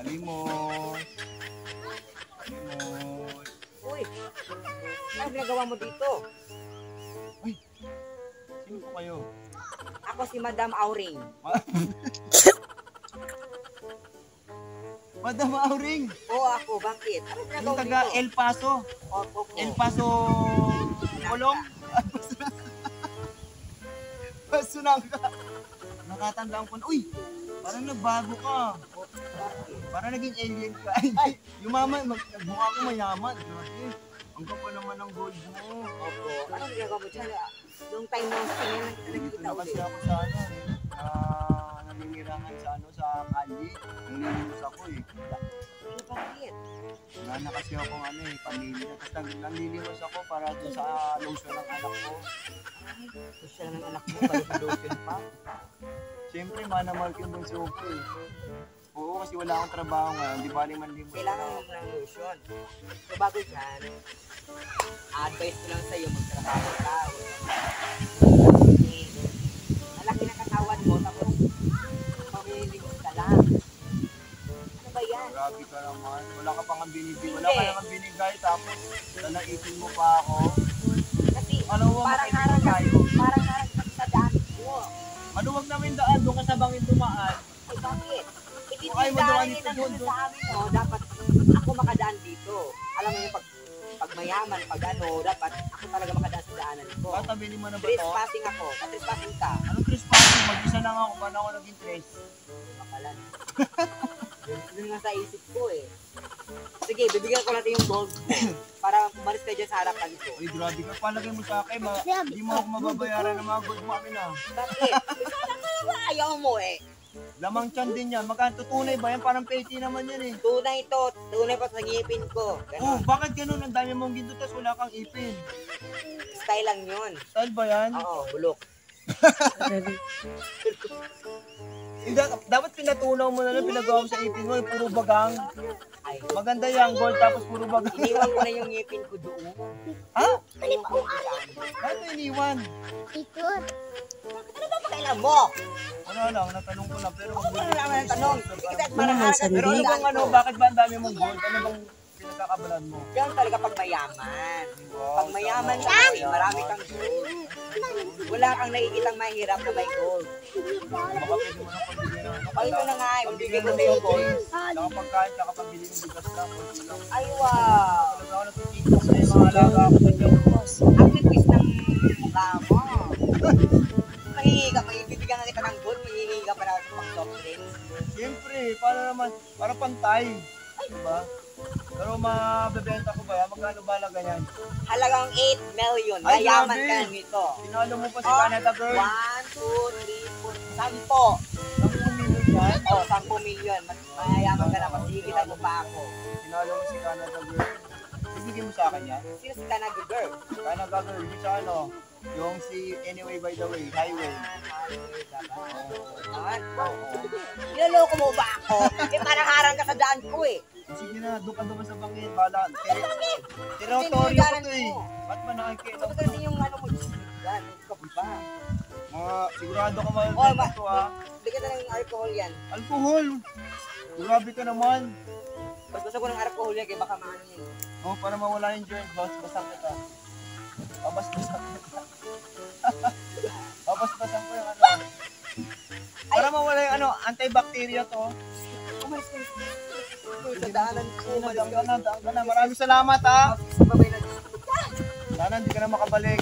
Palimos. Palimos. Uy, ano ginagawa mo dito? Uy, sino po kayo? Ako si Madam Auring. Madam Auring. Oo, ako. Bakit? Ano Yung ginagawa mo taga dito? El Paso. Opo po. El Paso. Kulong. Pasunangka. Nakatandaan ko na. Uy, parang nagbago ka. Parang naging alien ka. Ay, yumaman. Mukha ko mayaman. Grabe. Ang gapa naman ng gold mo. Opo. Ano ginagawa mo dyan? Yung time mo, tingnan Dito nakikita na kasi ulit. ako sa naninirangan sa kalye. Naninimus ako eh. Ano bakit? Wala na kasi akong pamilya. Tapos nanlilimos ako para doon sa lotion ng anak ko. Ay, social ng anak mo. Lotion pa. Siyempre, manamahal ko yung bunso ko eh. Oo, kasi wala akong trabaho ngayon. Di bali manlimos. Kailangan mo ng lotion. So bago dyan, advice ko lang sa'yo, magtrabaho ka. Ang laki ng katawan mo, tapos pamilimos ka lang. Ano ba yan? Grabe ka naman. Wala ka pang binibigay. Wala ka nang binigay. Tapos, lalaitin mo pa ako. Kasi Alam mo, parang makaitin tayo. harang sa daan mo. Maluwag namin daan. Doon ka sa bangin dumaan. Ay, bakit? Kung ayaw mo dumaan Ititindaan dito, nila doon. sa amin, no? Dapat ako makadaan dito. Alam mo yung pag mayaman, pag ano, dapat ako talaga makadaan sa daanan ko. Tatabili mo na ba to? Trespassing ako. Trespassing ka. Anong trespassing? Mag-isa lang ako. Paano ako naging tres? Makalan. Yun nga sa isip ko eh. Sige, bibigyan ko natin yung gold mo para umalis ka dyan sa harapan ko. Uy, grabe ka. Palagay mo sa akin. Hindi mo ako mababayaran ng mga gold mo amin ah. Bakit? Sana ka ba? Ayaw mo eh. Lamang tiyan din yan. Magkano tunay ba yan? Parang petty naman yan eh. Tunay to. Tunay pa sa ngipin ko. Oh, Ganon. bakit ganun? Ang dami mong ginto tas wala kang ipin. Style lang yun. Style ba yan? Oo, bulok. Dapat pinatunaw mo na lang, pinagawa mo sa ipin mo, puro bagang. Ay, Maganda yung gold tapos puro bagang. iniwan ko na yung ngipin ko doon. Ha? Iniwan ko saan? Ano iniwan? Ano ba pakailan mo? Wala lang, natanong ko lang. Pero Ako ba naman ang tanong? Pero ano bang ano, bakit ba ang dami mong gold? Ano bang pinagkakabalan mo? Yan talaga pag mayaman. Wow, Pag mayaman ka, marami kang gold. Wala kang nakikitang mahirap na may gold. Baka pwede mo nang pambili ng Ay, ito na nga, pambili ibigay ko ng na yung soft gold. drinks, saka pagkain, saka pambili ng bigas lang. Kunti lang. Ay, wow. Talaga ako natutito sa mga alaga ako sa dyan. Ang nipis ng mukha mo. Mahingi ka, maibibigyan ka kita ng gold, mahingi ka para sa pang-soft drinks. Siyempre, paano naman? Para pantay. Diba? Pero mabebenta ko ba yan? Magkano bala ganyan? Halagang 8 million. Ay, Mayaman grabe. ka nito. Tinalo mo pa si Canada Girl. 1, 2, 3, 4, 10. 10 million yan. Oh, 10 million. Mayaman ka na, masigitan mo pa ako. Tinalo mo si Canada Girl. Ibigay mo sa akin yan. Sino si Canada Girl? Canada Girl, yung sa ano? Yung si Anyway by the Way, Highway. Niloloko mo ba ako? Eh, parang harang ka sa daan ko eh. Sige na, doon ka naman sa bangin. Bala. Bakit? Territory ko to eh. Ba't ba nakikita Ito mo? kasi yung ano mo. Yan, ka ba? Sigurado ka man Oh, ito ha. Bigyan na ng alcohol yan. Alcohol. Grabe ka naman. Basta ko ng alcohol yan, kaya baka maano yun. Oh, para mawala yung germs, basang kita. Babas-basang kita. Babas-basang ko yung ano. Para mawala yung ano, antibacteria to. Umalis ka. Sa daanan ko. Daan ka na. Maraming salamat ha. Sa babay na. Sana hindi ka na makabalik.